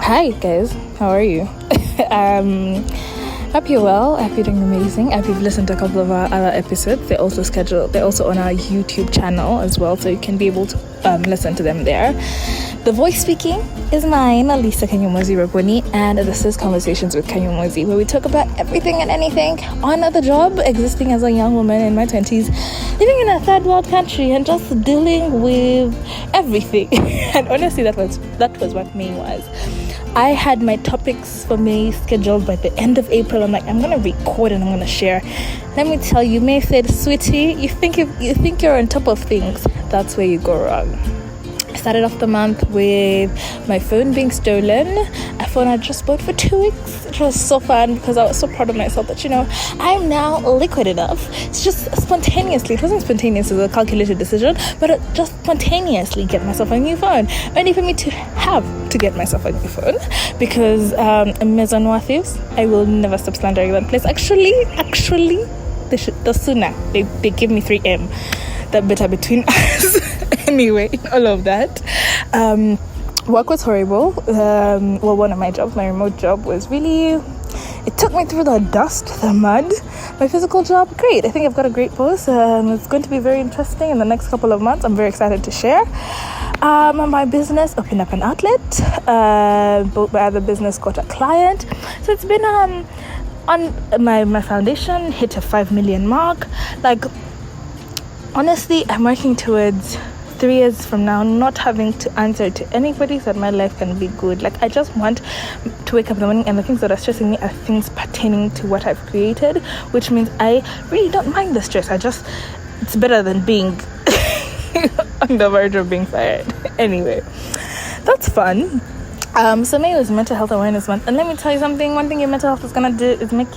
Hi guys, how are you? Hope you're well. I hope you're doing amazing. I hope you've listened to a couple of our other episodes. They're also on our YouTube channel as well, so you can be able to listen to them there. The voice speaking is mine, Lisa Kanyomozi Raboni, and this is Conversations with Kanyomozi, where we talk about everything and anything on the job, existing as a young woman in my 20s, living in a third world country, and just dealing with everything. And honestly, that was what May was. I had my topics for May scheduled by the end of April. I'm like, I'm gonna record and I'm gonna share. Let me tell you, May said, "Sweetie, you think you're on top of things. That's where you go wrong." I started off the month with my phone being stolen. A phone I just bought for 2 weeks. It was so fun because I was so proud of myself that, I'm now liquid enough to just spontaneously, it wasn't spontaneous, it was a calculated decision, but just spontaneously get myself a new phone. Only for me to have to get myself a new phone because Maison Thieves, I will never stop slandering that place. Actually, the sooner they give me 3M, the better between us. Anyway, all of that. Work was horrible. One of my jobs, my remote job, was really, it took me through the dust, the mud. My physical job, great. I think I've got a great boss. It's going to be very interesting in the next couple of months. I'm very excited to share. My business opened up an outlet. Both my other business got a client. So it's been on my foundation hit a 5 million mark. Like, honestly, I'm working towards 3 years from now not having to answer to anybody so that my life can be good. Like, I just want to wake up in the morning and the things that are stressing me are things pertaining to what I've created, which means I really don't mind the stress. It's better than being on the verge of being fired. Anyway, that's fun. So May was Mental Health Awareness Month, and let me tell you something. One thing your mental health is gonna do is make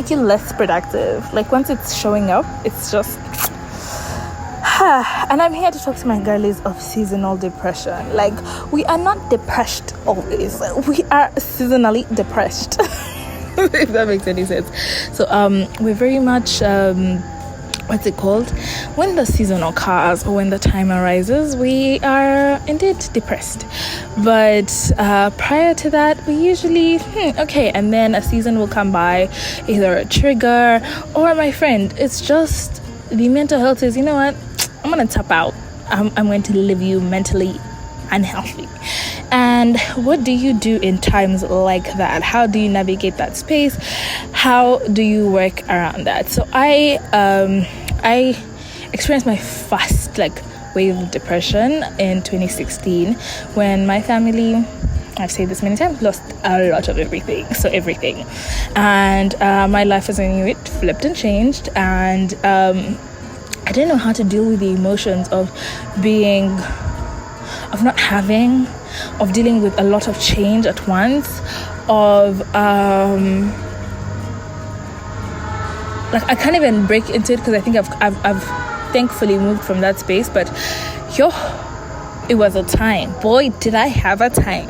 you less productive. Like, once it's showing up, it's just and I'm here to talk to my girlies of seasonal depression. Like, we are not depressed always. We are seasonally depressed. If that makes any sense. So we're very much what's it called? When the season occurs or when the time arises, we are indeed depressed. But prior to that, we usually, okay, and then a season will come by, either a trigger or my friend. It's just the mental health is, you know what? I'm going to tap out. I'm going to leave you mentally unhealthy. And what do you do in times like that? How do you navigate that space? How do you work around that? So I experienced my first wave of depression in 2016 when my family, I've said this many times, lost a lot of everything. So everything. And my life as I knew it flipped and changed. And I didn't know how to deal with the emotions of not having, of dealing with a lot of change at once, of I can't even break into it because I think I've thankfully moved from that space. But it was a time. Boy, did I have a time.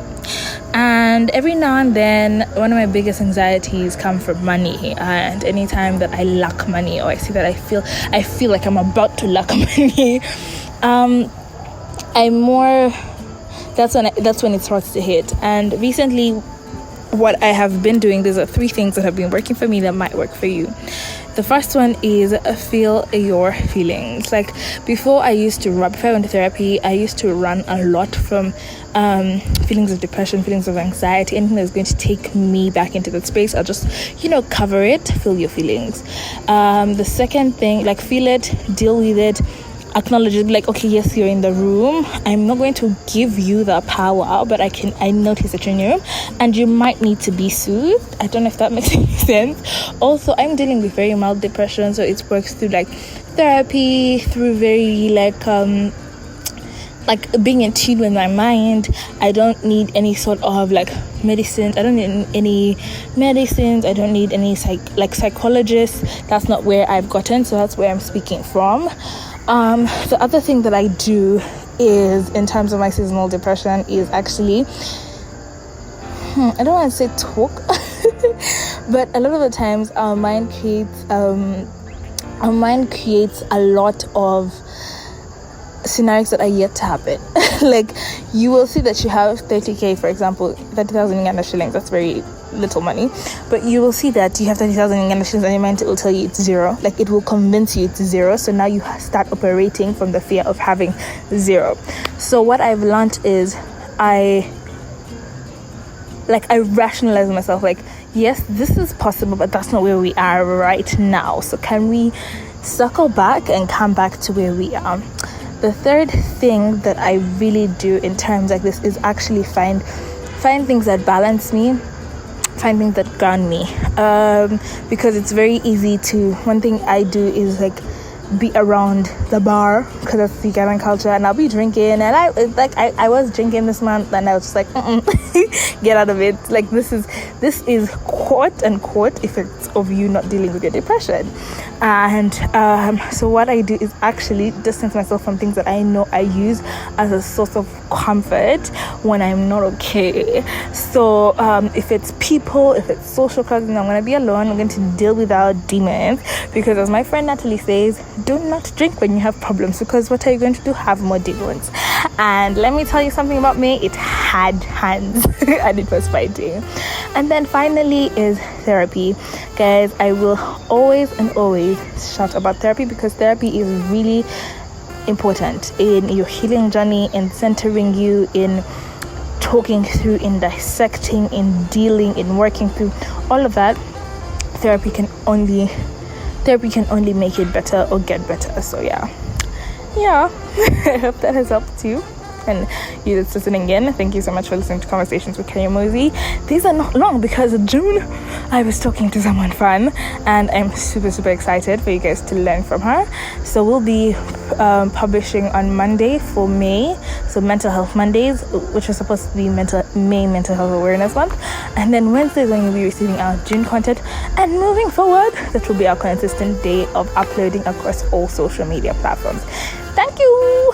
And every now and then, one of my biggest anxieties come from money. And anytime that I lack money, or I see that I feel like I'm about to lack money, that's when it starts to hit. And recently, what I have been doing, there's 3 things that have been working for me that might work for you. The first one is feel your feelings. Like, before I went to therapy, I used to run a lot from feelings of depression, feelings of anxiety, anything that's going to take me back into that space. I'll just, cover it, feel your feelings. The second thing, feel it, deal with it, acknowledge it, okay, yes, you're in the room. I'm not going to give you the power, but I notice that you're in your room and you might need to be soothed. I don't know if that makes any sense. Also, I'm dealing with very mild depression, so it works through therapy, through very being in tune with my mind. I don't need any sort of medicines. I don't need any medicines. I don't need any psychologists. That's not where I've gotten, so that's where I'm speaking from. The other thing that I do is, in terms of my seasonal depression, is actually, I don't want to say talk, but a lot of the times our mind creates a lot of scenarios that are yet to happen. Like, you will see that you have 30k, for example, 30,000 Uganda shillings. That's very little money, but you will see that you have 30,000 Uganda shillings and your mind will tell you it's zero. Like, it will convince you it's zero. So now you start operating from the fear of having zero. So what I've learned is I rationalize myself, like, yes, this is possible, but that's not where we are right now. So can we circle back and come back to where we are? The third thing that I really do in times like this is actually find things that balance me, find things that ground me, because it's very easy to, one thing I do is like be around the bar, because that's the Ugandan culture, and I'll be drinking, and I was drinking this month, and I was just like, get out of it. Like, this is quote unquote effects of you not dealing with your depression. And so what I do is actually distance myself from things that I know I use as a source of comfort when I'm not okay. So if it's people, if it's social clubs, I'm going to be alone. I'm going to deal with our demons, because as my friend Natalie says, do not drink when you have problems, because what are you going to do? Have more demons. And let me tell you something about me, it had hands and it was fighting. And then finally is therapy. Guys, I will always shout about therapy, because therapy is really important in your healing journey, in centering you, in talking through, in dissecting, in dealing, in working through all of that. Therapy can only make it better or get better. So yeah I hope that has helped you. And you that's listening in, thank you so much for listening to Conversations with Kanyomozi. These are not long, because in June I was talking to someone fun, and I'm super excited for you guys to learn from her. So we'll be publishing on Monday for May, so Mental Health Mondays, which is supposed to be May Mental Health Awareness Month, and then Wednesdays when you'll be receiving our June content, and moving forward that will be our consistent day of uploading across all social media platforms. Thank you.